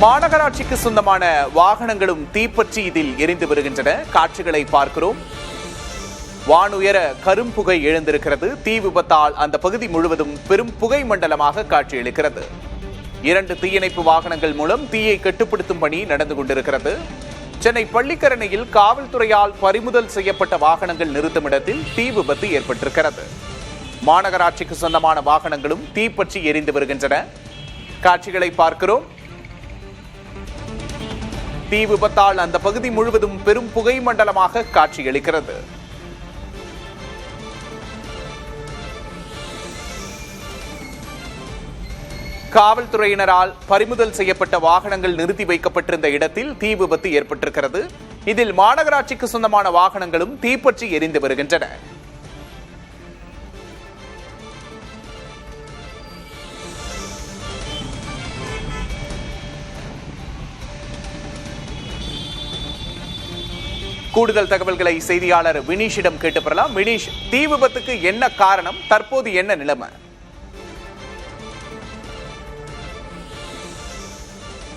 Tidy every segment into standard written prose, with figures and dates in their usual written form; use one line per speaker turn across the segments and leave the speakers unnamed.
மாநகராட்சிக்கு சொந்தமான வாகனங்களும் தீப்பற்றி இதில் எரிந்து வருகின்றன. காட்சிகளை பார்க்கிறோம். வானுயர கரும்புகை எழுந்திருக்கிறது. தீ விபத்தால் அந்த பகுதி முழுவதும் பெரும் புகை மண்டலமாக காட்சியளிக்கிறது. 2 தீயணைப்பு வாகனங்கள் மூலம் தீயை கட்டுப்படுத்தும் பணி நடந்து கொண்டிருக்கிறது. சென்னை பள்ளிக்கரணையில் காவல்துறையால் பறிமுதல் செய்யப்பட்ட வாகனங்கள் நிறுத்தும் இடத்தில் தீ விபத்து ஏற்பட்டிருக்கிறது. மாநகராட்சிக்கு சொந்தமான வாகனங்களும் தீப்பற்றி எரிந்து வருகின்றன. காட்சிகளை பார்க்கிறோம். தீ விபத்தால் அந்த பகுதி முழுவதும் பெரும் புகை மண்டலமாக காட்சியளிக்கிறது. காவல்துறையினரால் பறிமுதல் செய்யப்பட்ட வாகனங்கள் நிறுத்தி வைக்கப்பட்டிருந்த இடத்தில் தீ விபத்து ஏற்பட்டிருக்கிறது. இதில் மாநகராட்சிக்கு சொந்தமான வாகனங்களும் தீப்பற்றி எரிந்து வருகின்றன. கூடுதல் தகவல்களை செய்தியாளர் வினீஷிடம் கேட்டு பெறலாம். வினீஷ், தீ விபத்துக்கு என்ன காரணம்? தற்போது என்ன நிலைமை?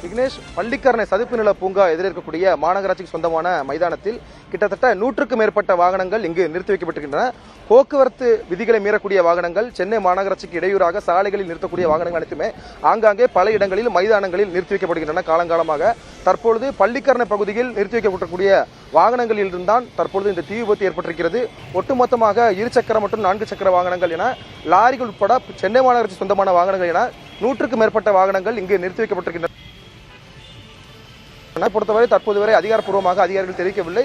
விக்னேஷ், பள்ளிக்கரணை சதுப்பு நில பூங்கா எதிரே இருக்கக்கூடிய மாநகராட்சிக்கு சொந்தமான மைதானத்தில் கிட்டத்தட்ட 100க்கும் மேற்பட்ட வாகனங்கள் இங்கு நிறுத்தி வைக்கப்பட்டிருக்கின்றன. போக்குவரத்து விதிகளை மீறக்கூடிய வாகனங்கள், சென்னை மாநகராட்சிக்கு இடையூறாக சாலைகளில் நிறுத்தக்கூடிய வாகனங்கள் அனைத்துமே ஆங்காங்கே பல இடங்களில் மைதானங்களில் நிறுத்தி வைக்கப்படுகின்றன. காலங்காலமாக தற்பொழுது பள்ளிக்கரணை பகுதியில் நிறுத்தி வைக்கப்படக்கூடிய வாகனங்களில் இருந்தான் தற்பொழுது இந்த தீ விபத்து ஏற்பட்டிருக்கிறது. ஒட்டுமொத்தமாக 2 சக்கர மற்றும் 4 சக்கர வாகனங்கள் என லாரிகள் உட்பட சென்னை மாநகராட்சி சொந்தமான வாகனங்கள் என 100க்கும் மேற்பட்ட வாகனங்கள் இங்கு நிறுத்தி வைக்கப்பட்டிருக்கின்றன. பொறுத்தவரை தற்போது வரை அதிகாரப்பூர்வமாக அதிகாரிகள் தெரிவிக்கவில்லை.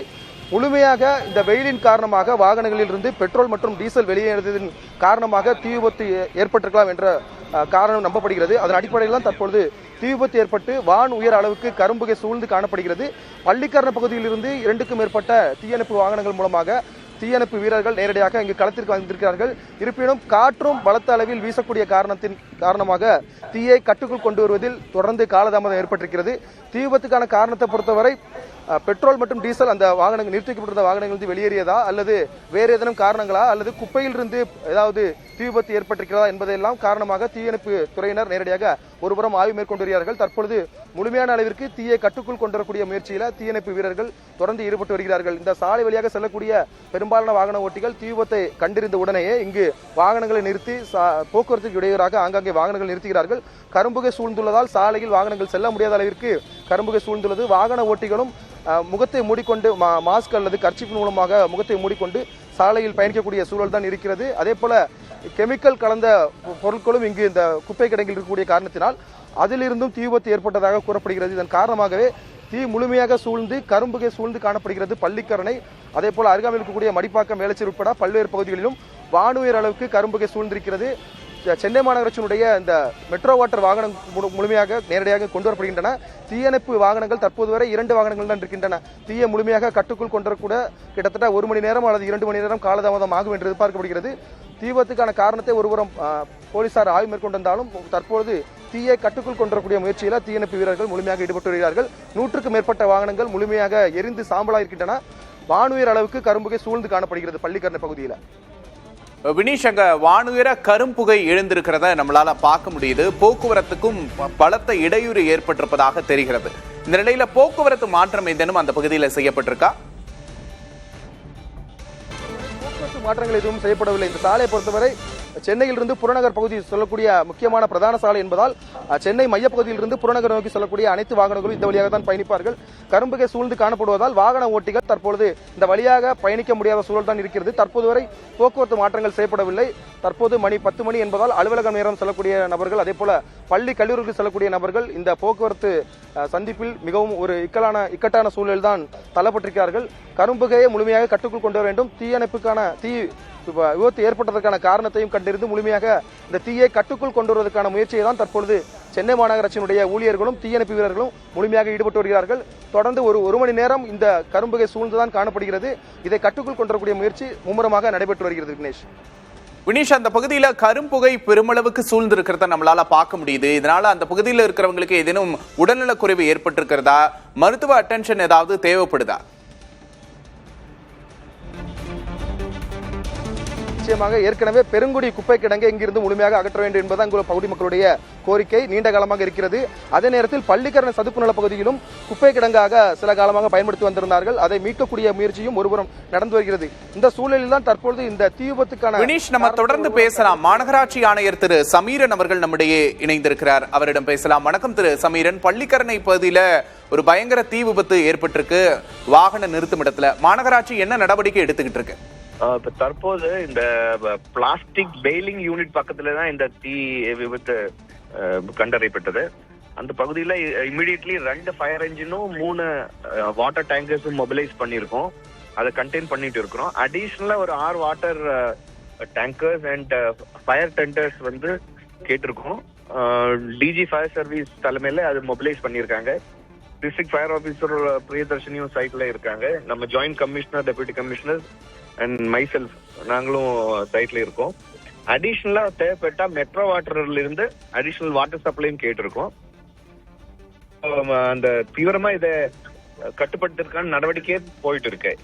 முழுமையாக இந்த வெயிலின் காரணமாக வாகனங்களில் இருந்து பெட்ரோல் மற்றும் டீசல் வெளியேறியதன் காரணமாக தீ விபத்து ஏற்பட்டிருக்கலாம் என்ற காரணம் நம்பப்படுகிறது. அதன் அடிப்படையில் தான் தற்பொழுது தீ விபத்து ஏற்பட்டு வான் உயர் அளவுக்கு கரும்புகை சூழ்ந்து காணப்படுகிறது. பள்ளிக்கரணை பகுதியில் இருந்து 2க்கும் மேற்பட்ட தீயணைப்பு வாகனங்கள் மூலமாக தீயணைப்பு வீரர்கள் நேரடியாக இங்கு களத்திற்கு வந்திருக்கிறார்கள். இருப்பினும் காற்றும் பலத்த அளவில் வீசக்கூடிய காரணமாக தீயை கட்டுக்குள் கொண்டு வருவதில் தொடர்ந்து காலதாமதம் ஏற்பட்டிருக்கிறது. தீ விபத்துக்கான காரணத்தை பொறுத்தவரை பெட்ரோல் மற்றும் டீசல் அந்த வாகனங்கள் நிறுத்தி வைக்கப்பட்ட வாகனங்கள் வெளியேறியதா அல்லது வேறு ஏதேனும் காரணங்களா அல்லது குப்பையில் இருந்து ஏதாவது தீ விபத்து ஏற்பட்டிருக்கிறதா என்பதையெல்லாம் காரணமாக தீயணைப்பு துறையினர் நேரடியாக ஒருபுறம் ஆய்வு மேற்கொண்டு வருகிறார்கள். தற்பொழுது முழுமையான அளவிற்கு தீயை கட்டுக்குள் கொண்டு வரக்கூடிய முயற்சியில் தீயணைப்பு வீரர்கள் தொடர்ந்து ஈடுபட்டு வருகிறார்கள். இந்த சாலை வழியாக செல்லக்கூடிய பெரும்பாலான வாகன ஓட்டிகள் தீ விபத்தை கண்டிருந்த உடனேயே இங்கு வாகனங்களை நிறுத்தி போக்குவரத்துக்கு இடையூறாக ஆங்காங்கே வாகனங்கள் நிறுத்துகிறார்கள். கரும்புகை சூழ்ந்துள்ளதால் சாலையில் வாகனங்கள் செல்ல முடியாத அளவிற்கு கரும்புகை சூழ்ந்துள்ளது. வாகன ஓட்டிகளும் முகத்தை மூடிக்கொண்டு மாஸ்க் அல்லது கர்ச்சீப் மூலமாக முகத்தை மூடிக்கொண்டு சாலையில் பயணிக்கக்கூடிய சூழல் தான் இருக்கிறது. அதே போல கெமிக்கல் கலந்த பொருட்களும் இங்கு இந்த குப்பை கிடங்கில் இருக்கக்கூடிய காரணத்தினால் அதிலிருந்தும் தீ விபத்து ஏற்பட்டதாக கூறப்படுகிறது. இதன் காரணமாகவே தீ முழுமையாக சூழ்ந்து கரும்புகை சூழ்ந்து காணப்படுகிறது பள்ளிக்கரணை. அதே போல அருகாமையில் இருக்கக்கூடிய மடிப்பாக்கம், வேளச்சேரி உட்பட பல்வேறு பகுதிகளிலும் வானுயர் அளவுக்கு கரும்புகை சூழ்ந்திருக்கிறது. சென்னை மாநகராட்சியினுடைய இந்த மெட்ரோ வாட்டர் வாகனம் முழுமையாக நேரடியாக கொண்டு வரப்படுகின்றன. தீயணைப்பு வாகனங்கள் தற்போது வரை 2 வாகனங்கள் தான் இருக்கின்றன. தீயை முழுமையாக கட்டுக்குள் கொண்டு வரக்கூட கிட்டத்தட்ட 1 மணி நேரம் அல்லது 2 மணி நேரம் காலதாமதம் ஆகும் என்று எதிர்பார்க்கப்படுகிறது. தீ விபத்துக்கான காரணத்தை ஒருபுறம் போலீசார் ஆய்வு மேற்கொண்டிருந்தாலும் தற்போது தீயை கட்டுக்குள் கொண்டு வரக்கூடிய முயற்சியில் தீயணைப்பு வீரர்கள் முழுமையாக ஈடுபட்டு வருகிறார்கள். 100க்கும் மேற்பட்ட வாகனங்கள் முழுமையாக எரிந்து சாம்பலாக இருக்கின்றன. வானுயர் அளவுக்கு கரும்புகை சூழ்ந்து காணப்படுகிறது பள்ளிக்கரணை பகுதியில்.
வினீஷ், அங்க வானுயர கரும்புகை எழுந்திருக்கிறத நம்மளால பார்க்க முடியுது. போக்குவரத்துக்கும் பலத்த இடையூறு ஏற்பட்டிருப்பதாக தெரிகிறது. இந்த நிலையில போக்குவரத்து மாற்றம் ஏதேனும் அந்த பகுதியில் செய்யப்பட்டிருக்கா?
போக்குவரத்து மாற்றங்கள் எதுவும் செய்யப்படவில்லை. இந்த சாலையை பொறுத்தவரை சென்னையிலிருந்து புறநகர் பகுதி சொல்லக்கூடிய முக்கியமான பிரதான சாலை என்பதால் சென்னை மையப்பகுதியிலிருந்து புறநகர் நோக்கி செல்லக்கூடிய அனைத்து வாகனங்களும் இந்த வழியாக தான் பயணிப்பார்கள். கரும்புகை சூழ்ந்து காணப்படுவதால் வாகன ஓட்டிகள் தற்பொழுது இந்த வழியாக பயணிக்க முடியாத சூழல் தான் இருக்கிறது. தற்போது வரை போக்குவரத்து மாற்றங்கள் செய்யப்படவில்லை. தற்போது மணி 10 மணி என்பதால் அலுவலக நேரம் செல்லக்கூடிய நபர்கள், அதே போல பள்ளி கல்லூரிக்கு செல்லக்கூடிய நபர்கள் இந்த போக்குவரத்து சந்திப்பில் மிகவும் ஒரு இக்கட்டான சூழலில் தான் தள்ளப்பட்டிருக்கிறார்கள். கரும்புகையை முழுமையாக கட்டுக்குள் கொண்டு வர வேண்டும். தீயணைப்புக்கான தீ விபத்து ஏற்பட்டதற்கான காரணத்தையும் கண்டிருந்து முழுமையாக இந்த தீயை கட்டுக்குள் கொண்டு வருவதற்கான முயற்சியை தான் தற்பொழுது சென்னை மாநகராட்சியினுடைய ஊழியர்களும் தீயணைப்பு வீரர்களும் முழுமையாக ஈடுபட்டு வருகிறார்கள். தொடர்ந்து ஒரு மணி நேரம் இந்த கரும்புகை சூழ்ந்துதான் காணப்படுகிறது. இதை கட்டுக்குள் கொண்டு வரக்கூடிய முயற்சி மும்முரமாக நடைபெற்று வருகிறது.
வினீஷ், அந்த பகுதியில கரும்புகை பெருமளவுக்கு சூழ்ந்திருக்கிறத நம்மளால பார்க்க முடியுது. இதனால அந்த பகுதியில் இருக்கிறவங்களுக்கு ஏதேனும் உடல்நல குறைவு ஏற்பட்டிருக்கிறதா? மருத்துவ அட்டென்ஷன் ஏதாவது தேவைப்படுதா?
நிச்சயமாக ஏற்கனவே பெருங்குடி குப்பை கிடங்கை இங்கிருந்து முழுமையாக அகற்ற வேண்டும் என்பது அங்குள்ள பகுதி மக்களுடைய கோரிக்கை நீண்ட காலமாக இருக்கிறது. அதே நேரத்தில் பள்ளிக்கரணை சதுப்பு நில பகுதியிலும் குப்பை கிடங்காக சில காலமாக பயன்படுத்தி வந்திருந்தார்கள். அதை மீட்கக்கூடிய முயற்சியும் ஒருபுறம் நடந்து வருகிறது. இந்த சூழலில் தான் தற்பொழுது இந்த தீ விபத்துக்கான
வினீஷ், நம்ம தொடர்ந்து பேசலாம். மாநகராட்சி ஆணையர் திரு சமீரன் அவர்கள் நம்மிடையே இணைந்திருக்கிறார். அவரிடம் பேசலாம். வணக்கம் திரு சமீரன். பள்ளிக்கரணை பகுதியில ஒரு பயங்கர தீ விபத்து ஏற்பட்டிருக்கு வாகன நிறுத்துமிடத்துல. மாநகராட்சி என்ன நடவடிக்கை எடுத்துக்கிட்டு இருக்கு?
இப்ப தற்போது இந்த பிளாஸ்டிக் பெயிலிங் யூனிட் பக்கத்துல தான் இந்த தீ விபத்து கண்டறியப்பட்டது. அந்த பகுதியில இமிடியட்லி 2 ஃபயர் என்ஜினும் 3 வாட்டர் டேங்கர்ஸும் மொபிலைஸ் பண்ணியிருக்கோம். அதை கண்டெயின் பண்ணிட்டு இருக்கிறோம். அடிஷனலா ஒரு 6 water tankers and fire tenders வந்து கேட்டிருக்கோம். டிஜி ஃபயர் சர்வீஸ் தலைமையில அது மொபிலைஸ் பண்ணியிருக்காங்க. டிஸ்ட்ரிக்ட் ஃபயர் ஆஃபீஸர் பிரியதர்ஷினியும் சைட்ல இருக்காங்க. நம்ம joint commissioner, deputy commissioner and myself நாங்களும் சைட்ல இருக்கோம். அடிஷனலா தேவைப்பட்டா மெட்ரோ வாட்டர்ல இருந்து அடிஷனல் வாட்டர் சப்ளையும் கேட்டிருக்கோம். அந்த தீவிரமா இதை கட்டுப்படுத்துறதுக்கான நடவடிக்கை போயிட்டு இருக்கு.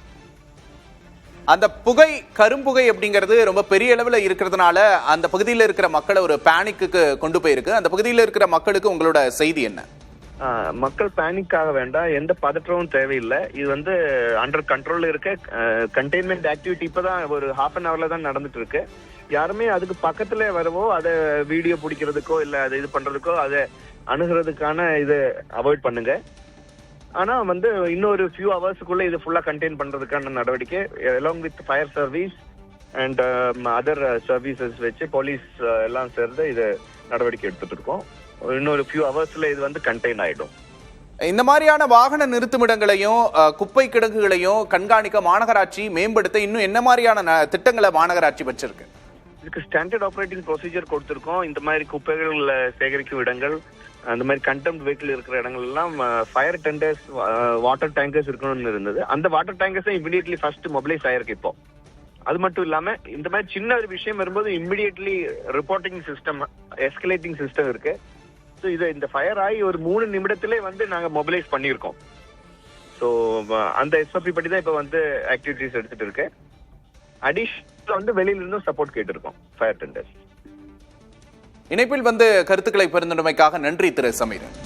அந்த புகை, கரும்புகை அப்படிங்கிறது ரொம்ப பெரிய அளவில் இருக்கிறதுனால அந்த பகுதியில் இருக்கிற மக்களை ஒரு பேனிக்கு கொண்டு போயிருக்கு. அந்த பகுதியில் இருக்கிற மக்களுக்கு உங்களோட செய்தி என்ன?
மக்கள் பேனிக் ஆக வேண்டாம், எந்த பதற்றமும் தேவையில்லை. இது வந்து அண்டர் கண்ட்ரோல்ல இருக்க. கண்டெய்ன்மெண்ட் ஆக்டிவிட்டி இப்பதான் ஒரு ½ அன் ஹவர்ல தான் நடந்துட்டு இருக்கு. யாருமே அதுக்கு பக்கத்துல வரவோ அதை வீடியோ பிடிக்கிறதுக்கோ இல்ல அதை இது பண்றதுக்கோ அதை அணுகிறதுக்கான இது அவாய்ட் பண்ணுங்க. ஆனா வந்து இன்னொரு ஃபியூ ஹவர்ஸுக்குள்ள இது ஃபுல்லா கண்டெயின் பண்றதுக்கான நடவடிக்கை along with fire service and other services வச்சு போலீஸ் எல்லாம் சேர்ந்து இது நடவடிக்கை எடுத்துட்டு இருக்கோம். இன்னொரு ஃபியூ ஹவர்ஸ்ல இது வந்து கண்டெயின் ஆயிடும்.
இந்த மாதிரியான வாகன நிறுத்துமிடங்களையும் குப்பை கிடங்குகளையும் கண்காணிக்க மாநகராட்சி மேம்படுத்த இன்னும் என்ன மாதிரியான திட்டங்களை மாநகராட்சி வச்சிருக்கு?
இதுக்கு ஸ்டாண்டர்ட் ஆப்ரேட்டிங் ப்ரொசீஜர் கொடுத்திருக்கோம். இந்த மாதிரி குப்பைகள் சேகரிக்கும் இடங்கள், அந்த மாதிரி கண்டெம்ட் வெஹிக்கிள் இருக்கிற இடங்கள் எல்லாம் ஃபயர் டெண்டர்ஸ், வாட்டர் டேங்கர்ஸ் இருக்கணும்னு இருந்தது. அந்த வாட்டர் டேங்கர்ஸை இமிடியட்லி ஃபர்ஸ்ட் மொபிலைஸ் ஆயிருக்கு இப்போ. அது மட்டும் இல்லாம இந்த மாதிரி சின்ன ஒரு விஷயம் வரும்போது இமிடியட்லி ரிப்போர்ட்டிங் சிஸ்டம், எஸ்கலேட்டிங் சிஸ்டம் இருக்கு. ஸோ இது இந்த ஃபயர் ஆகி ஒரு 3 நிமிடத்திலே வந்து நாங்க மொபிலைஸ் பண்ணியிருக்கோம். ஸோ அந்த எஸ்ஓபி படி தான் இப்போ வந்து ஆக்டிவிட்டிஸ் எடுத்துட்டு இருக்கு. அடிஷனல் வந்து வெளியில இருந்தும் சப்போர்ட் கேட்டிருக்கோம் ஃபயர் டெண்டர்ஸ்.
இணைப்பில் வந்து கருத்துக்களை பரிந்துரைமைக்காக நன்றி திரு சமீரன்.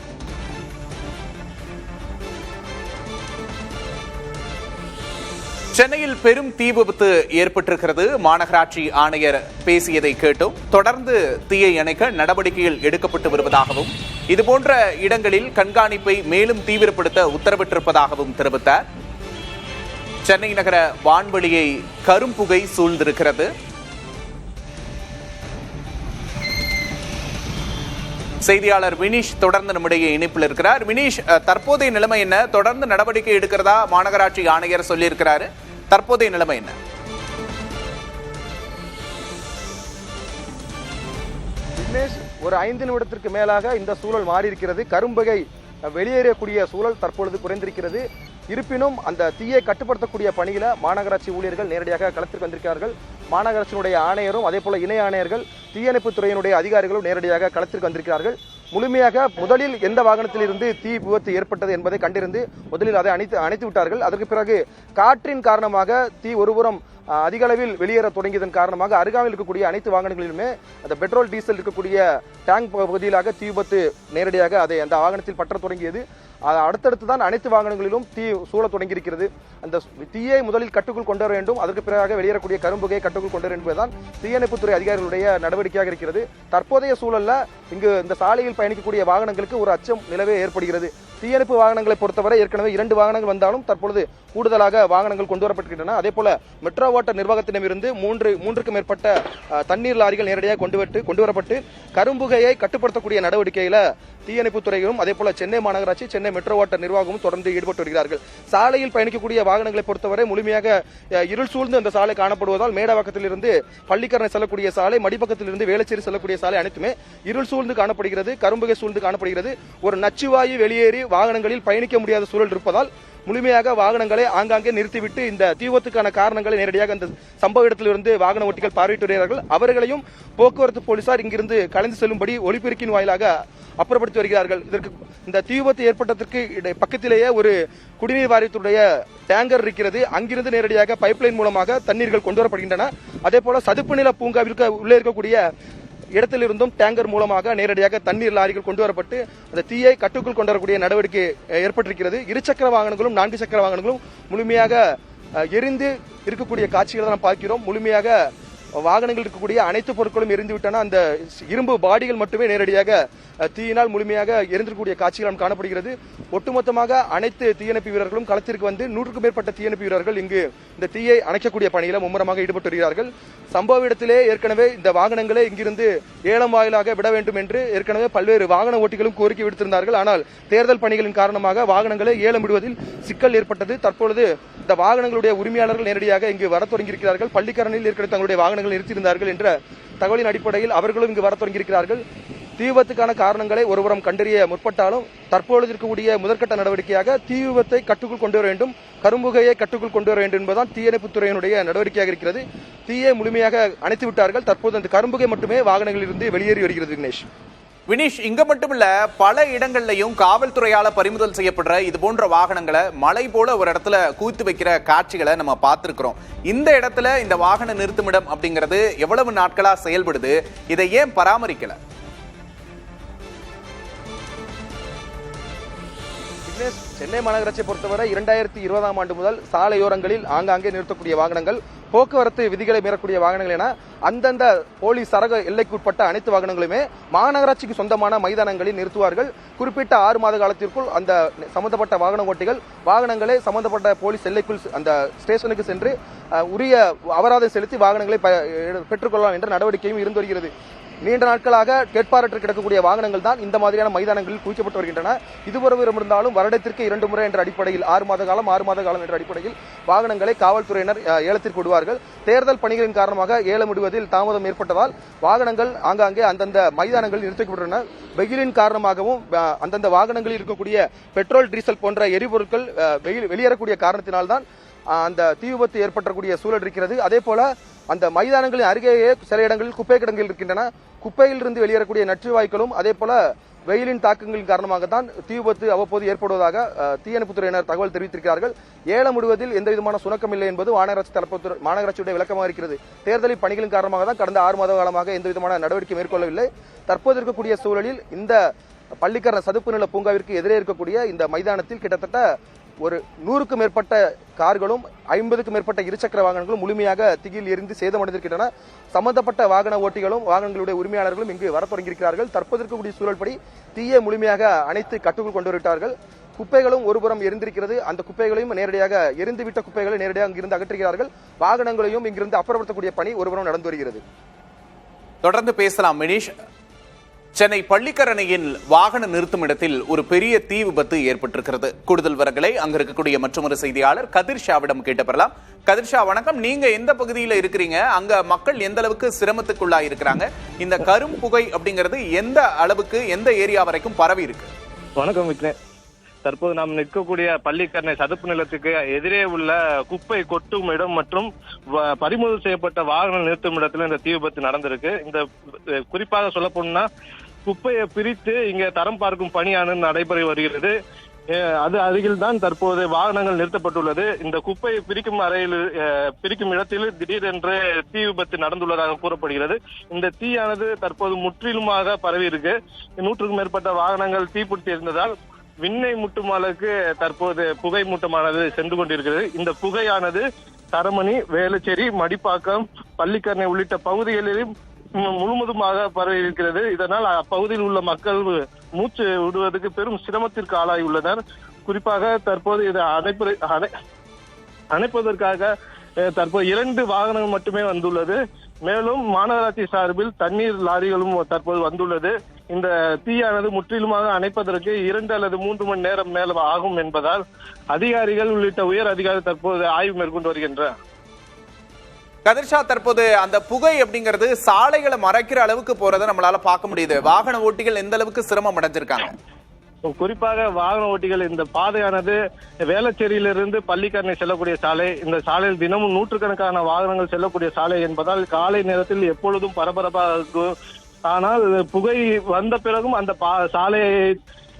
சென்னையில் பெரும் தீ விபத்து ஏற்பட்டிருக்கிறது. மாநகராட்சி ஆணையர் பேசியதை கேட்டோம். தொடர்ந்து தீயை அணைக்க நடவடிக்கைகள் எடுக்கப்பட்டு வருவதாகவும் இதுபோன்ற இடங்களில் கண்காணிப்பை மேலும் தீவிரப்படுத்த உத்தரவிட்டிருப்பதாகவும் தெரிவித்தார். சென்னை நகர வான்வெளியை கரும்புகை சூழ்ந்திருக்கிறது. செய்தியாளர் வினீஷ் தொடர்ந்து நம்முடைய இணைப்பில் இருக்கிறார். வினீஷ், தற்போதைய நிலைமை என்ன? தொடர்ந்து நடவடிக்கை எடுக்கிறதா மாநகராட்சி ஆணையர் சொல்லியிருக்கிறாரு. தற்போதைய நிலைமை என்ன?
ஒரு 5 நிமிடத்திற்கு மேலாக இந்த சூழல் மாறி இருக்கிறது. கரும்புகை வெளியேறக்கூடிய சூழல் தற்பொழுது குறைந்திருக்கிறது. இருப்பினும் அந்த தீயை கட்டுப்படுத்தக்கூடிய பணியில மாநகராட்சி ஊழியர்கள் நேரடியாக களத்திற்கு வந்திருக்கிறார்கள். மாநகராட்சியினுடைய ஆணையரும் அதே போல இணை ஆணையர்கள், தீயணைப்புத் துறையினுடைய அதிகாரிகளும் நேரடியாக களத்திற்கு வந்திருக்கிறார்கள். முழுமையாக முதலில் எந்த வாகனத்தில் இருந்து தீ விபத்து ஏற்பட்டது என்பதை கண்டிருந்து முதலில் அதை அணைத்து விட்டார்கள். அதற்கு பிறகு காற்றின் காரணமாக தீ ஒருபுறம் அதிக அளவில் வெளியேற தொடங்கியதன் காரணமாக அருகாமையில் இருக்கக்கூடிய அனைத்து வாகனங்களிலுமே அந்த பெட்ரோல் டீசல் இருக்கக்கூடிய டேங்க் பகுதியிலாக தீ விபத்து நேரடியாக அந்த வாகனத்தில் பற்ற தொடங்கியது. அடுத்தடுத்து தான் அனைத்து வாகனங்களிலும் தீ சூழ தொடங்கியிருக்கிறது. அந்த தீயை முதலில் கட்டுக்குள் கொண்டு வர வேண்டும், அதற்கு பிறகு வெளியேறக்கூடிய கரும்புகையை கட்டுக்குள் கொண்டு வர என்பதுதான் தீயணைப்புத்துறை அதிகாரிகளுடைய நடவடிக்கையாக இருக்கிறது. தற்போதைய சூழல்ல இங்கு இந்த சாலையில் பயணிக்கக்கூடிய வாகனங்களுக்கு ஒரு அச்சம் நிலவே ஏற்படுகிறது. தீயணைப்பு வாகனங்களை பொறுத்தவரை ஏற்கனவே 2 வாகனங்கள் வந்தாலும் தற்பொழுது கூடுதலாக வாகனங்கள் கொண்டு வரப்பட்டிருக்கின்றன. அதே போல மெட்ரோ வாட்டர் நிர்வாகத்திடமிருந்து 3க்கும் மேற்பட்ட தண்ணீர் லாரிகள் நேரடியாக கொண்டு வரப்பட்டு கரும்புகையை கட்டுப்படுத்தக்கூடிய நடவடிக்கையில தீயணைப்புத்துறையும் அதே போல சென்னை மாநகராட்சி, சென்னை மெட்ரோ வாட்டர் நிர்வாகமும் தொடர்ந்து ஈடுபட்டு வருகிறார்கள். சாலையில் பயணிக்கக்கூடிய வாகனங்களை பொறுத்தவரை முழுமையாக இருள் சூழ்ந்து அந்த சாலை காணப்படுவதால் மேடவாக்கத்தில் இருந்து பள்ளிக்கரணை செல்லக்கூடிய சாலை, மடிப்பக்கத்தில் இருந்து வேளச்சேரி செல்லக்கூடிய சாலை அனைத்துமே இருள் சூழ்ந்து காணப்படுகிறது, கரும்புகை சூழ்ந்து காணப்படுகிறது. ஒரு நச்சுவாயு வெளியேறி வாகனங்களில் பயணிக்க முடியாத சூழல் இருப்பதால் முழுமையாக வாகனங்களை ஆங்காங்கே நிறுத்திவிட்டு இந்த தீ விபத்துக்கான காரணங்களை நேரடியாக அந்த சம்பவ இடத்திலிருந்து வாகன ஓட்டிகள் பார்வையிட்டு வருகிறார்கள். அவர்களையும் போக்குவரத்து போலீசார் இங்கிருந்து கலைந்து செல்லும்படி ஒலிபெருக்கின் வாயிலாக அப்புறப்படுத்தி வருகிறார்கள். இதற்கு இந்த தீ விபத்து ஏற்பட்டதற்கு பக்கத்திலேயே ஒரு குடிநீர் வாரியத்துடைய டேங்கர் இருக்கிறது. அங்கிருந்து நேரடியாக பைப்லைன் மூலமாக தண்ணீர்கள் கொண்டு வரப்படுகின்றன. அதே போல சதுப்பு நில பூங்காவிற்கு உள்ளே இருக்கக்கூடிய இடத்திலிருந்தும் டேங்கர் மூலமாக நேரடியாக தண்ணீர் லாரிகள் கொண்டு வரப்பட்டு அந்த தீயை கட்டுக்குள் கொண்டு வரக்கூடிய நடவடிக்கை ஏற்பட்டிருக்கிறது. இருசக்கர வாகனங்களும் 4 சக்கர வாகனங்களும் முழுமையாக எரிந்து இருக்கக்கூடிய காட்சிகளை நாம் பார்க்கிறோம். முழுமையாக வாகனங்கள் இருக்கக்கூடிய அனைத்து பொருட்களும் எரிந்து விட்டன. அந்த இரும்பு பாடிகள் மட்டுமே நேரடியாக தீயினால் முழுமையாக எரிந்திருக்கக்கூடிய காட்சிகள் காணப்படுகிறது. ஒட்டுமொத்தமாக அனைத்து தீயணைப்பு வீரர்களும் களத்திற்கு வந்து 100க்கும் மேற்பட்ட தீயணைப்பு வீரர்கள் இங்கு இந்த தீயை அணைக்கக்கூடிய பணியில மும்முரமாக ஈடுபட்டு வருகிறார்கள். சம்பவ இடத்திலே ஏற்கனவே இந்த வாகனங்களை இங்கிருந்து ஏலம் வாயிலாக விட வேண்டும் என்று ஏற்கனவே பல்வேறு வாகன ஓட்டிகளும் கோரிக்கை விடுத்திருந்தார்கள். ஆனால் தேர்தல் பணிகளின் காரணமாக வாகனங்களை ஏலம் விடுவதில் சிக்கல் ஏற்பட்டது. தற்பொழுது இந்த வாகனங்களுடைய உரிமையாளர்கள் நேரடியாக இங்கு வர தொடங்கியிருக்கிறார்கள். பள்ளிக்கரணையில் ஏற்கனவே தங்களுடைய வாகனங்கள் நிறுத்தியிருந்தார்கள் என்ற தகவலின் அடிப்படையில் அவர்களும் இங்கு வர தொடங்கியிருக்கிறார்கள். தீ விபத்துக்கான காரணங்களை ஒருபுறம் கண்டறிய முற்பட்டாலும் தற்பொழுது இருக்கக்கூடிய முதற்கட்ட நடவடிக்கையாக தீ விபத்தை கட்டுக்குள் கொண்டு வர வேண்டும், கரும்புகையை கட்டுக்குள் கொண்டு வர வேண்டும் என்பதுதான் தீயணைப்புத்துறையினுடைய நடவடிக்கையாக இருக்கிறது. தீயை முழுமையாக அணைத்து விட்டார்கள். தற்போது அந்த கரும்புகை மட்டுமே வாகனங்களில் இருந்து வெளியேறி வருகிறது.
வினீஷ், இங்க மட்டுமில்ல பல இடங்கள்லயும் காவல்துறையால பறிமுதல் செய்யப்படுற இது போன்ற வாகனங்களை மலை போல ஒரு இடத்துல கூத்து வைக்கிற காட்சிகளை நம்ம பார்த்திருக்கிறோம். இந்த இடத்துல இந்த வாகன நிறுத்துமிடம் அப்படிங்கிறது எவ்வளவு நாட்களா செயல்படுது? இதை ஏன் பராமரிக்கல?
சென்னை மாநகராட்சியை பொறுத்தவரை 2020ஆம் ஆண்டு முதல் சாலையோரங்களில் ஆங்காங்கே நிறுத்தக்கூடிய வாகனங்கள், போக்குவரத்து விதிகளை மீறக்கூடிய வாகனங்கள் என அந்தந்த போலீஸ் சரக எல்லைக்குட்பட்ட அனைத்து வாகனங்களுமே மாநகராட்சிக்கு சொந்தமான மைதானங்களில் நிறுத்துவார்கள். குறிப்பிட்ட 6 மாத காலத்திற்குள் அந்த சம்பந்தப்பட்ட வாகன ஓட்டிகள் வாகனங்களை சம்பந்தப்பட்ட போலீஸ் எல்லைக்குள் அந்த ஸ்டேஷனுக்கு சென்று உரிய அபராதம் செலுத்தி வாகனங்களை பெற்றுக்கொள்ளலாம் என்ற நடவடிக்கையும் இருந்து வருகிறது. நீண்ட நாட்களாக கேட்பாரற்று கிடக்கக்கூடிய வாகனங்கள் தான் இந்த மாதிரியான மைதானங்களில் குவிக்கப்பட்டு வருகின்றன. இதுவரை இருந்தாலும் வருடத்திற்கு 2 முறை என்ற அடிப்படையில் 6 மாத காலம் என்ற அடிப்படையில் வாகனங்களை காவல்துறையினர் ஏலத்திற்கு விடுவார்கள். தேர்தல் பணிகளின் காரணமாக ஏலம் விடுவதில் தாமதம் ஏற்பட்டதால் வாகனங்கள் ஆங்காங்கே அந்தந்த மைதானங்களில் நிறுத்தப்பட்டுள்ளன. வெயிலின் காரணமாகவும் அந்தந்த வாகனங்களில் இருக்கக்கூடிய பெட்ரோல், டீசல் போன்ற எரிபொருட்கள் வெளியேறக்கூடிய காரணத்தினால்தான் அந்த தீ விபத்து ஏற்பட்டக்கூடிய சூழல் இருக்கிறது. அதே போல அந்த மைதானங்களின் அருகேயே சில இடங்களில் குப்பை கிடங்குகள் இருக்கின்றன. குப்பையிலிருந்து வெளியேறக்கூடிய நச்சு வாயுக்களும் அதே போல வெயிலின் தாக்கங்களின் காரணமாக தான் தீ விபத்து அவ்வப்போது ஏற்படுவதாக தீயணைப்புத்துறையினர் தகவல் தெரிவித்திருக்கிறார்கள். ஏலம் விடுவதில் எந்த விதமான சுணக்கம் இல்லை என்பது மாநகராட்சியுடைய விளக்கமாக இருக்கிறது. தேர்தலில் பணிகளின் காரணமாக தான் கடந்த 6 மாத காலமாக எந்த விதமான நடவடிக்கை மேற்கொள்ளவில்லை. தற்போது இருக்கக்கூடிய சூழலில் இந்த பள்ளிக்கரண சதுப்பு நில பூங்காவிற்கு எதிரே இருக்கக்கூடிய இந்த மைதானத்தில் கிட்டத்தட்ட ஒரு 100க்கும் மேற்பட்ட கார்களும் 50க்கும் மேற்பட்ட இருசக்கர வாகனங்களும் முழுமையாக தீயில் எரிந்து சேதமடைந்திருக்கின்றன. சம்பந்தப்பட்ட வாகன ஓட்டிகளும் வாகனங்களுடைய உரிமையாளர்களும் இங்கு வர தொடங்கியிருக்கிறார்கள். தற்போது இருக்கக்கூடிய சூழல்படி தீயை முழுமையாக அணைத்து கட்டுக்குள் கொண்டு வருகிறார்கள். குப்பைகளும் ஒருபுறம் எரிந்திருக்கிறது. அந்த குப்பைகளையும் நேரடியாக எரிந்துவிட்ட குப்பைகளை நேரடியாக இங்கிருந்து அகற்றுகிறார்கள். வாகனங்களையும் இங்கிருந்து அப்புறப்படுத்தக்கூடிய பணி ஒருபுறம் நடந்து வருகிறது.
தொடர்ந்து பேசலாம் மினிஷ். சென்னை பள்ளிக்கரணையின் வாகன நிறுத்தும் இடத்தில் ஒரு பெரிய தீ விபத்து ஏற்பட்டிருக்கிறது. கூடுதல் விவரங்களை அங்க இருக்கக்கூடிய மற்றொரு செய்தியாளர் கதிர் ஷாவிடம் கேட்டு பெறலாம். கதிர் ஷா, வணக்கம். நீங்க எந்த பகுதியில் இருக்கிறீங்க? அங்க மக்கள் எந்த அளவுக்கு சிரமத்துக்குள்ளாய் இருக்கிறாங்க? இந்த கரும் புகை அப்படிங்கிறது எந்த அளவுக்கு, எந்த ஏரியா வரைக்கும் பரவி இருக்கு?
வணக்கம் விக்னேஷ். தற்போது நாம் நிற்கக்கூடிய பள்ளிக்கரணை சதுப்பு நிலத்துக்கு எதிரே உள்ள குப்பை கொட்டும் இடம் மற்றும் பறிமுதல் செய்யப்பட்ட வாகனம் நிறுத்தும் இடத்துல இந்த தீ விபத்து நடந்திருக்கு. இந்த குறிப்பாக சொல்ல போனா குப்பையை பிரித்து இங்க தரம் பார்க்கும் பணியானது நடைபெற வருகிறது. அது அருகில் தான் தற்போது வாகனங்கள் நிறுத்தப்பட்டுள்ளது. இந்த குப்பையை பிரிக்கும் இடத்தில் திடீரென்று தீ விபத்து நடந்துள்ளதாக கூறப்படுகிறது. இந்த தீயானது தற்போது முற்றிலுமாக பரவி இருக்கு. 100க்கும் மேற்பட்ட வாகனங்கள் தீப்பிடித்து இருந்ததால் விண்ணை முட்டும் அளவுக்கு தற்போது புகை மூட்டமானது சென்று கொண்டிருக்கிறது. இந்த புகையானது தரமணி, வேளச்சேரி, மடிப்பாக்கம், பள்ளிக்கரணை உள்ளிட்ட பகுதிகளிலும் முழுவதுமாக பரவி இருக்கிறது. இதனால் அப்பகுதியில் உள்ள மக்கள் மூச்சு விடுவதற்கு பெரும் சிரமத்திற்கு ஆளாகியுள்ளனர். குறிப்பாக தற்போது இதை அணைப்பதற்காக தற்போது 2 வாகனங்கள் மட்டுமே வந்துள்ளது. மேலும் மாநகராட்சி சார்பில் தண்ணீர் லாரிகளும் தற்போது வந்துள்ளது. இந்த தீயானது முற்றிலுமாக அணைப்பதற்கு 2 அல்லது 3 மணி நேரம் மேல ஆகும் என்பதால் அதிகாரிகள் உள்ளிட்ட உயர் அதிகாரிகள் தற்போது ஆய்வு மேற்கொண்டு வருகின்றனர்.
கதிர்ஷா, தற்போது அந்த புகை அப்படிங்கிறது சாலைகளை மறைக்கிற அளவுக்கு போறதை நம்மளால பார்க்க முடியுது. வாகன ஓட்டிகள் எந்த அளவுக்கு சிரமம் அடைஞ்சிருக்காங்க?
குறிப்பாக வாகன ஓட்டிகள் இந்த பாதையானது வேளச்சேரியிலிருந்து பள்ளிக்கரணை செல்லக்கூடிய சாலை. இந்த சாலையில் தினமும் நூற்றுக்கணக்கான வாகனங்கள் செல்லக்கூடிய சாலை என்பதால் காலை நேரத்தில் எப்பொழுதும் பரபரப்பாக இருக்கும். ஆனால் புகை வந்த பிறகும் அந்த சாலையை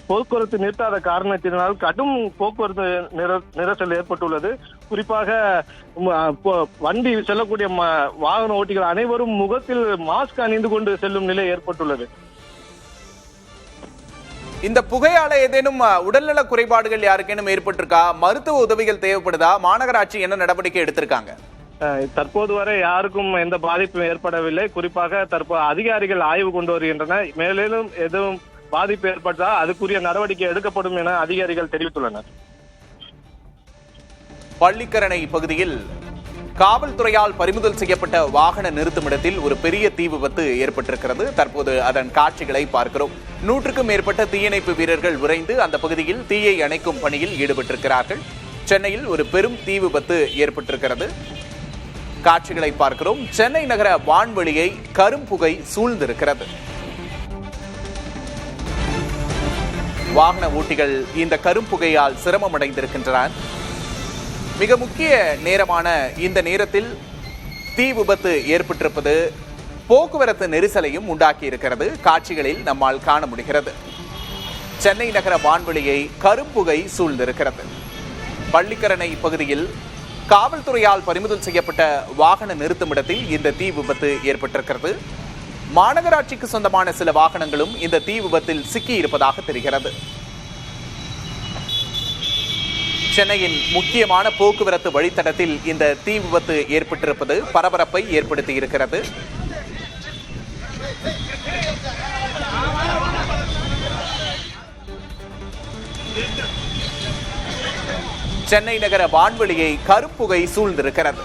போக்குவரத்து நிறுத்தாத காரணத்தினால் கடும் போக்குவரத்து நெரிசல் ஏற்பட்டுள்ளது. குறிப்பாக வண்டி செல்லக்கூடிய வாகன ஓட்டிகள் அனைவரும் முகத்தில் மாஸ்க் அணிந்து கொண்டு செல்லும் நிலை ஏற்பட்டுள்ளது.
இந்த புகையால ஏதேனும் உடல்நல குறைபாடுகள் யாருக்கேனும் ஏற்பட்டிருக்கா? மருத்துவ உதவிகள் தேவைப்படுதா? மாநகராட்சி என்ன நடவடிக்கை எடுத்திருக்காங்க?
தற்போது வரை யாருக்கும் எந்த பாதிப்பும் ஏற்படவில்லை. குறிப்பாக தற்போது அதிகாரிகள் ஆய்வு கொண்டு வருகின்றனர். மேலும் எதுவும் பாதிப்பு ஏற்பட்டால் அதுக்குரிய நடவடிக்கை எடுக்கப்படும் என அதிகாரிகள் தெரிவித்துள்ளனர்.
பள்ளிக்கரணை பகுதியில் காவல்துறையால் பறிமுதல் செய்யப்பட்ட வாகன நிறுத்துமிடத்தில் ஒரு பெரிய தீ விபத்து ஏற்பட்டிருக்கிறது. தற்போது அதன் காட்சிகளை பார்க்கிறோம். 100க்கும் மேற்பட்ட தீயணைப்பு வீரர்கள் விரைந்து அந்த பகுதியில் தீயை அணைக்கும் பணியில் ஈடுபட்டிருக்கிறார்கள். சென்னையில் ஒரு பெரும் தீ விபத்து ஏற்பட்டிருக்கிறது. காட்சிகளை பார்க்கிறோம். சென்னை நகர வான்வெளியை கரும்புகை சூழ்ந்திருக்கிறது. வாகன ஓட்டிகள் இந்த கரும்புகையால் சிரமமடைந்திருக்கின்றனர். மிக முக்கிய நேரமான இந்த நேரத்தில் தீ விபத்து ஏற்பட்டிருப்பது போக்குவரத்து நெரிசலையும் உண்டாக்கி இருக்கிறது. காட்சிகளில் நம்மால் காண முடிகிறது. சென்னை நகர வான்வெளியை கரும்புகை சூழ்ந்திருக்கிறது. பள்ளிக்கரணை பகுதியில் காவல்துறையால் பறிமுதல் செய்யப்பட்ட வாகன நிறுத்துமிடத்தில் இந்த தீ விபத்து ஏற்பட்டிருக்கிறது. மாநகராட்சிக்கு சொந்தமான சில வாகனங்களும் இந்த தீ விபத்தில் சிக்கி இருப்பதாக தெரிகிறது. சென்னையின் முக்கியமான போக்குவரத்து வழித்தடத்தில் இந்த தீ விபத்து ஏற்பட்டிருப்பது பரபரப்பை ஏற்படுத்தி இருக்கிறது. சென்னை நகர வான்வெளியை கருப்புகை சூழ்ந்திருக்கிறது.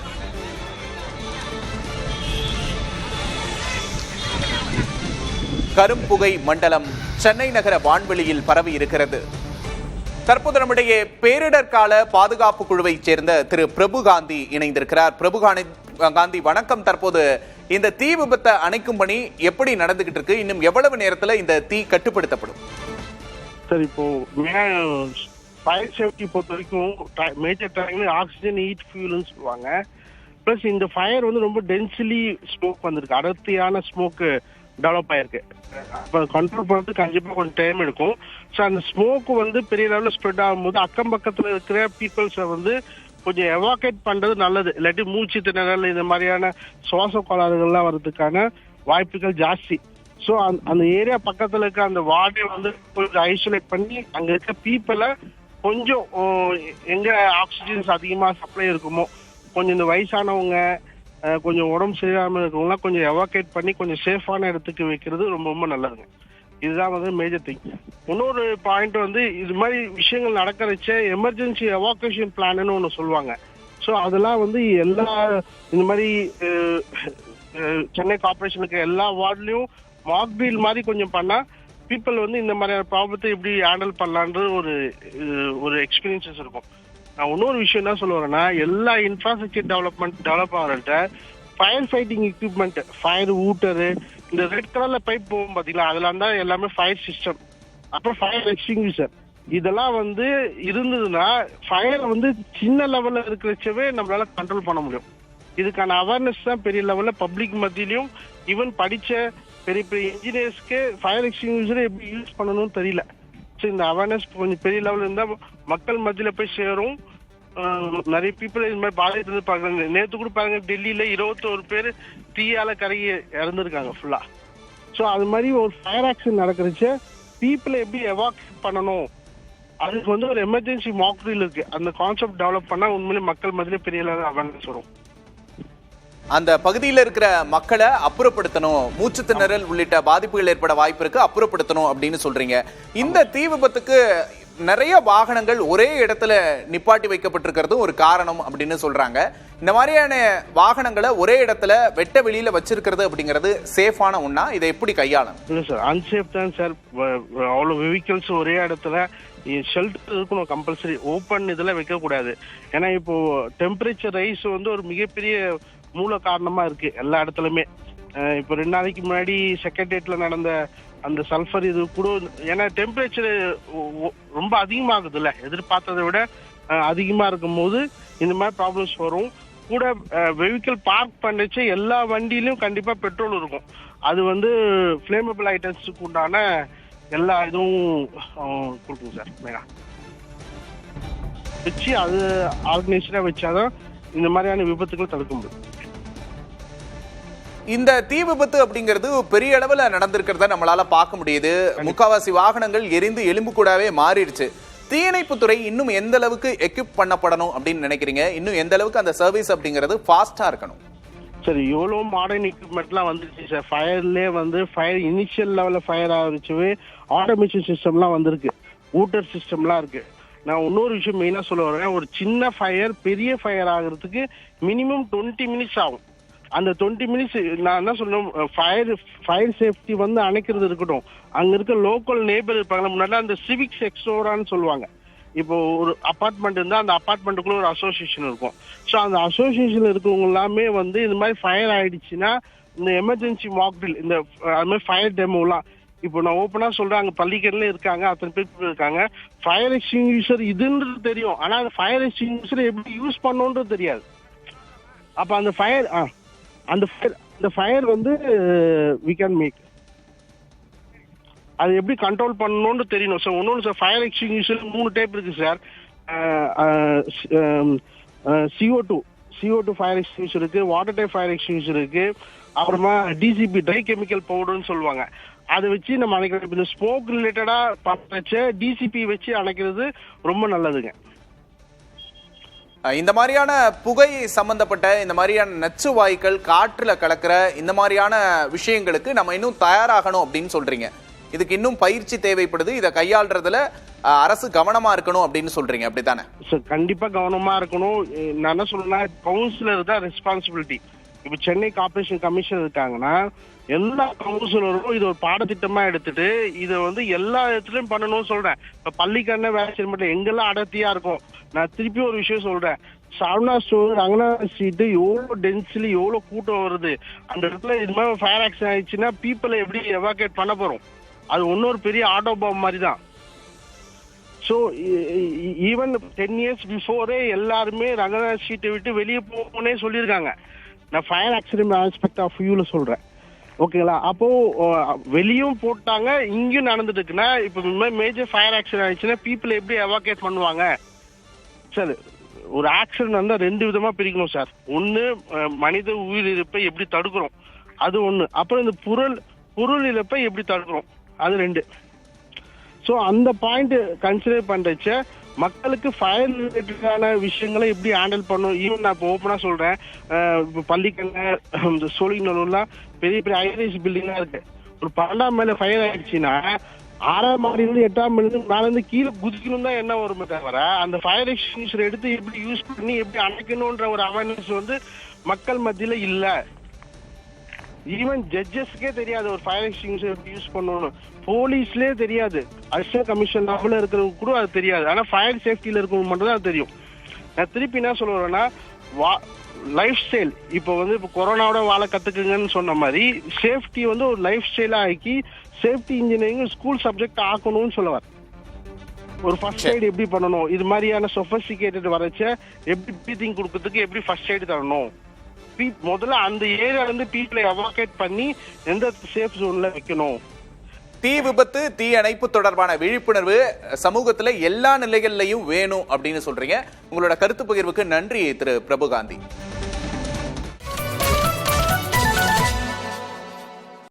கரும்புகை மண்டலம் சென்னை நகர வான்வெளியில் பரவி இருக்கிறது. தற்போது நம்முடைய பேரிடர் கால பாதுகாப்பு குழுவைச் சேர்ந்த திரு பிரபு காந்தி இணைந்திருக்கிறார். பிரபு காந்தி வணக்கம். தற்போது இந்த தீ விபத்தை அணைக்கும் பணி எப்படி நடந்துகிட்டு இருக்கு? இன்னும் எவ்வளவு நேரத்தில் இந்த தீ கட்டுப்படுத்தப்படும்?
சார், இப்போ ஃபயர் சேஃப்டி பொறுத்த வரைக்கும் மேஜர் டைம்ல ஆக்சிஜன் ஹீட் ஃபியூல்னு சொல்லுவாங்க. பிளஸ் இந்த ஃபயர் வந்து ரொம்ப டென்சிலி ஸ்மோக் வந்திருக்கு, அடர்த்தியான ஸ்மோக்கு டெவலப் ஆயிருக்கு. அப்போ கண்ட்ரோல் பண்ணுறதுக்கு கண்டிப்பாக கொஞ்சம் டைம் எடுக்கும். ஸோ அந்த ஸ்மோக்கு வந்து பெரிய லெவலில் ஸ்ப்ரெட் ஆகும்போது அக்கம் பக்கத்தில் இருக்கிற பீப்புள்ஸை வந்து கொஞ்சம் எவாக்கேட் பண்ணுறது நல்லது. இல்லாட்டி மூச்சு திணறல் இந்த மாதிரியான சுவாச கோளாறுகள்லாம் வர்றதுக்கான வாய்ப்புகள் ஜாஸ்தி. ஸோ அந்த ஏரியா பக்கத்தில் இருக்க அந்த வார்டை வந்து கொஞ்சம் ஐசோலேட் பண்ணி அங்கே இருக்க பீப்புளை கொஞ்சம் எங்கே ஆக்சிஜன்ஸ் அதிகமாக சப்ளை இருக்குமோ கொஞ்சம் இந்த வயசானவங்க கொஞ்சம் உடம்பு சரியாமல் இருக்கவங்களாம் கொஞ்சம் எவாக்கேட் பண்ணி கொஞ்சம் சேஃபான இடத்துக்கு வைக்கிறது ரொம்ப ரொம்ப நல்லதுங்க. இதுதான் வந்து மேஜர் திங். இன்னொரு பாயிண்ட் வந்து இது மாதிரி விஷயங்கள் நடக்கிறச்ச எமர்ஜென்சி எவாக்குவேஷன் பிளான்னு ஒன்று சொல்லுவாங்க. ஸோ அதெல்லாம் வந்து எல்லா இந்த மாதிரி சென்னை கார்பரேஷனுக்கு எல்லா வார்ட்லையும் மாக் ட்ரில் மாதிரி கொஞ்சம் பண்ணால் பீப்புள் வந்து இந்த மாதிரியான ப்ராப்ளத்தை எப்படி ஹேண்டில் பண்ணலான்றது ஒரு எக்ஸ்பீரியன்சஸ் இருக்கும். நான் இன்னொரு விஷயம் என்ன சொல்ல வரேன்னா, எல்லா இன்ஃப்ராஸ்ட்ரக்சர் டெவலப் ஆகிறத ஃபயர் ஃபைட்டிங் எக்யூப்மெண்ட், ஃபயர் ஊட்டரு, இந்த ரெட் கலர்ல பைப் போகும் பார்த்தீங்களா, அதெல்லாம் தான் எல்லாமே ஃபயர் சிஸ்டம், அப்புறம் ஃபயர் எக்ஸ்டிங்விஷர், இதெல்லாம் வந்து இருந்ததுன்னா ஃபயர் வந்து சின்ன லெவல்ல இருக்கிறச்சவே நம்மளால கண்ட்ரோல் பண்ண முடியும். இதுக்கான அவேர்னஸ் தான் பெரிய லெவல்ல பப்ளிக் மத்தியிலையும் ஈவன் படிச்ச பெரிய பெரிய இன்ஜினியர்ஸ்க்கு ஃபயர் எக்ஸ்டிங்விஷரை எப்படி யூஸ் பண்ணணும்னு தெரியல. ஸோ இந்த அவேர்னஸ் கொஞ்சம் பெரிய லெவலில் இருந்தால் மக்கள் மத்தியில் போய் சேரும். நிறைய பீப்புள் இது மாதிரி பாதித்து பார்க்குறாங்க. நேற்று கூட பாருங்க, டெல்லியில் 21 பேர் தீயால கரையை இறந்துருக்காங்க ஃபுல்லா. ஸோ அது மாதிரி ஒரு ஃபயர் ஆக்சிடென்ட் நடக்கிறச்ச பீப்புளை எப்படி எவாக்குவேட் பண்ணணும், அதுக்கு வந்து ஒரு எமர்ஜென்சி மாக் ட்ரில் இருக்கு. அந்த கான்செப்ட் டெவலப் பண்ணால் உண்மையிலே மக்கள் மத்தியிலே பெரிய லெவலில் அவேர்னஸ் வரும்.
அந்த பகுதியில் இருக்கிற மக்களை அப்புறப்படுத்தணும், மூச்சு திணறல் உள்ளிட்ட பாதிப்புகள் ஏற்பட வாய்ப்பு இருக்கு, அப்புறப்படுத்தணும் அப்படின்னு சொல்றீங்க. இந்த தீ விபத்துக்கு நிறைய வாகனங்கள் ஒரே இடத்துல நிப்பாட்டி வைக்கப்பட்டிருக்கிறதும் ஒரு காரணம் அப்படின்னு சொல்றாங்க. இந்த மாதிரியான வாகனங்களை ஒரே இடத்துல வெட்ட வெளியில வச்சிருக்கிறது அப்படிங்கிறது சேஃபான ஒண்ணா? இதை எப்படி கையாளணும்?
இல்லை சார், அன்சேஃப் தான் சார். அவ்வளோ வெஹிக்கிள்ஸ் ஒரே இடத்துல ஷெல்டர் இருக்கணும் கம்பல்சரி. ஓப்பன் இதில் வைக்கக்கூடாது. ஏன்னா இப்போ டெம்பரேச்சர் ரைஸ் வந்து ஒரு மிகப்பெரிய மூல காரணமா இருக்கு எல்லா இடத்துலயுமே. இப்போ 2 நாளைக்கு முன்னாடி செக்ரட்டேரியட்ல நடந்த அந்த சல்ஃபர் இது கூட, ஏன்னா டெம்பரேச்சர் ரொம்ப அதிகமாகுது இல்ல, எதிர்பார்த்ததை விட அதிகமா இருக்கும் போது இந்த மாதிரி ப்ராப்ளம்ஸ் வரும். கூட வெஹிக்கிள் பார்க் பண்ணிச்சு எல்லா வண்டியிலும் கண்டிப்பா பெட்ரோல் இருக்கும். அது வந்து ஃபிளேமபிள் ஐட்டம்ஸுக்கு உண்டான எல்லா இதுவும் கொடுக்கும் சார். மெயினா வச்சு அது ஆர்கனைஸ்டா வச்சாதான் இந்த மாதிரியான விபத்துக்கள் தடுக்க முடியும்.
இந்த தீ விபத்து அப்படிங்கிறது பெரிய அளவுல நடந்திருக்கிறத நம்மளால பார்க்க முடியுது. முக்காவாசி வாகனங்கள் எரிந்து எலும்பு கூடாவே மாறிடுச்சு. தீயணைப்புத்துறை இன்னும் எந்த அளவுக்கு எக்யூப் பண்ணப்படணும் அப்படின்னு நினைக்கிறீங்க? இன்னும் எந்த அளவுக்கு அந்த சர்வீஸ் அப்படிங்கிறது ஃபாஸ்டா இருக்கணும்?
சார் எவ்வளோ மாடர்ன் எக்யூப்மெண்ட்லாம் வந்துருச்சு சார். ஃபயர்லேயே வந்து ஃபயர் இனிஷியல் லெவலில் ஃபயர் ஆரம்பிச்சுவே ஆட்டோமேஷன் சிஸ்டம்லாம் வந்திருக்கு, ஊட்டர் சிஸ்டம்லாம் இருக்கு. நான் இன்னொரு விஷயம் மெயினாக சொல்ல வரேன், ஒரு சின்ன ஃபயர் பெரிய ஃபயர் ஆகிறதுக்கு மினிமம் 20 மினிட்ஸ் ஆகும். அந்த 20 மினிட்ஸ் நான் என்ன சொல்லணும், ஃபயர் சேஃப்டி வந்து அணைக்கிறது இருக்கட்டும், அங்கே இருக்க லோக்கல் நேபர் இருப்பாங்க. முன்னாடி அந்த சிவிக்ஸ் எக்ஸோரான்னு சொல்லுவாங்க. இப்போ ஒரு அப்பார்ட்மெண்ட் இருந்தால் அந்த அப்பார்ட்மெண்ட்டுக்குள்ள ஒரு அசோசியேஷன் இருக்கும். ஸோ அந்த அசோசியேஷன் இருக்கவங்க எல்லாமே வந்து இந்த மாதிரி ஃபயர் ஆயிடுச்சுன்னா இந்த எமர்ஜென்சி மாக் ட்ரில், இந்த அது மாதிரி ஃபயர் டெமோலாம் இப்போ நான் ஓப்பனாக சொல்கிறேன், அங்கே பள்ளிக்கரையில இருக்காங்க, அத்தனை பேர் இருக்காங்க. ஃபயர் எக்ஸ்டிங்யூஷர் இதுன்றது தெரியும், ஆனால் அந்த ஃபயர் எக்ஸ்டிங்யூஷர் எப்படி யூஸ் பண்ணணுன்றது தெரியாது. அப்போ அந்த ஃபயர் வந்து வி கேன் மேக், அது எப்படி கண்ட்ரோல் பண்ணணும்னு தெரியணும் சார். ஒன்னொன்று சார், ஃபயர் எக்ஸ்டிங்யூஷர் 3 டைப் இருக்கு சார். CO2 ஃபயர் எக்ஸ்டிங்யூஷர் இருக்கு, வாட்டர் டைப் ஃபயர் எக்ஸ்டிங்யூஷர் இருக்கு, அப்புறமா DCP ட்ரை கெமிக்கல் பவுடர்னு சொல்லுவாங்க. அதை வச்சு நம்ம அணைக்கிறது. இந்த ஸ்மோக் ரிலேட்டடா வச்ச DCP வச்சு அணைக்கிறது ரொம்ப நல்லதுங்க.
இந்த மாதிரியான புகை சம்பந்தப்பட்ட இந்த மாதிரியான நச்சு வாயுக்கள் காற்றுல கலக்கிற இந்த மாதிரியான விஷயங்களுக்கு நம்ம இன்னும் தயாராகணும் அப்படின்னு சொல்றீங்க. இதுக்கு இன்னும் பயிற்சி தேவைப்படுது, இதை கையாளுறதுல அரசு கவனமா இருக்கணும் அப்படின்னு சொல்றீங்க, அப்படித்தானே?
கண்டிப்பா கவனமா இருக்கணும். நான் என்ன சொல்றேன்னா, கவுன்சிலர் தான் ரெஸ்பான்சிபிலிட்டி. இப்ப சென்னை கார்பரேஷன் கமிஷனர் இருக்காங்கன்னா எல்லா கவுன்சிலரும் இது ஒரு பாடத்திட்டமா எடுத்துட்டு இதை வந்து எல்லா இடத்துலயும் பண்ணணும்னு சொல்றேன். இப்ப பள்ளிக்கரணை வேலை செய்ய மாட்டேன், எங்கெல்லாம் அடர்த்தியா இருக்கும். நான் திருப்பி ஒரு விஷயம் சொல்றேன், சரவணா ஸ்டோர், ரங்கநாத ஸ்ட்ரீட் எவ்வளோ டென்சிலி, எவ்வளோ கூட்டம் வருது. அந்த இடத்துல இது மாதிரி ஃபயர் ஆக்சிடென்ட் ஆயிடுச்சுன்னா பீப்புளை எப்படி எவாக்குவேட் பண்ண போறோம்? அது இன்னொரு பெரிய ஆட்டோ பாம் மாதிரி தான். ஸோ ஈவன் 10 years பிஃபோரே எல்லாருமே ரங்கநாத ஸ்ட்ரீட்டை விட்டு வெளியே போகணுன்னே சொல்லியிருக்காங்க. நான் ஃபயர் ஆக்சிடென்ட் ஆஸ்பெக்ட் ஆஃப் வியூல சொல்றேன், ஓகேங்களா? அப்போ வெளியும் போட்டாங்க, இங்கேயும் நடந்துட்டு இருக்குன்னா இப்போ மேஜர் ஃபயர் ஆக்சிடென்ட் ஆயிடுச்சுன்னா பீப்புளை எப்படி எவாக்குவேட் பண்ணுவாங்க? சார் ஒரு ஆக்சிடென்ட் வந்தால் 2 விதமா பிரிக்கணும் சார். ஒன்று மனித உயிரிழப்பை எப்படி தடுக்கிறோம், அது ஒன்று. அப்புறம் இந்த பொருள் இழப்பை எப்படி தடுக்கிறோம், அது 2. ஸோ அந்த பாயிண்ட் கன்சிடர் பண்றச்ச மக்களுக்கு ஃபயர் ரிலேட்டடான விஷயங்களை எப்படி ஹேண்டில் பண்ணும். ஈவன் நான் இப்போ ஓப்பனாக சொல்றேன், இப்போ பள்ளிக்கண்ணை, சோழிநல்லூர்லாம் பெரிய பெரிய ஹைரைஸ் பில்டிங்லாம் இருக்கு. ஒரு 12ஆம் மேல ஃபயர் ஆயிடுச்சுன்னா 6ஆம் மாடியிலிருந்து 8ஆம் மாடியிலிருந்து மேலேருந்து கீழே குதிக்கணும் தான் என்ன வருமே தவிர அந்த ஃபயர் எக்ஸ்டிங்யூஷர் எடுத்து எப்படி யூஸ் பண்ணி எப்படி அணைக்கணும்ன்ற ஒரு அவேர்னஸ் வந்து மக்கள் மத்தியில இல்லை. ஈவன் ஜட்ஜஸ்க்கே தெரியாது ஒரு ஃபயர் எக்ஸ்டிங்யூஷர் எப்படி யூஸ் பண்ணணும், போலீஸ்லேயே தெரியாது, அசிஸ்டன்ட் கமிஷன் லெவலில் இருக்கிறவங்க கூட அது தெரியாது. ஆனால் ஃபயர் சேஃப்டியில் இருக்கவங்க மட்டும் தான் அது தெரியும். நான் திருப்பி என்ன சொல்லுவேன்னா, லைஃப் ஸ்டைல் இப்போ கொரோனாவோட வாழ கற்றுக்குங்கன்னு சொன்ன மாதிரி சேஃப்டி வந்து ஒரு லைஃப் ஸ்டைலாக ஆக்கி சேஃப்டி இன்ஜினியரிங் ஸ்கூல் சப்ஜெக்ட் ஆக்கணும்னு சொல்லுவார். ஒரு ஃபர்ஸ்ட் எய்ட் எப்படி பண்ணணும், இது மாதிரியான சொஃபஸ்டிகேட்டட் வரைச்ச எப்படி ப்ரீத்திங் கொடுக்கறதுக்கு எப்படி ஃபர்ஸ்ட் எய்ட் தரணும், முதல்ல அந்த ஏரியால இருந்து பீப்புளை எவாக்குவேட் பண்ணி எந்த சேஃப் ஜோன்ல வைக்கணும்.
தீ விபத்து, தீ அணைப்பு தொடர்பான விழிப்புணர்வு சமூகத்துல எல்லா நிலைகள்லையும் வேணும் அப்படின்னு சொல்றீங்க. உங்களோட கருத்து பகிர்வுக்கு நன்றி திரு பிரபுகாந்தி.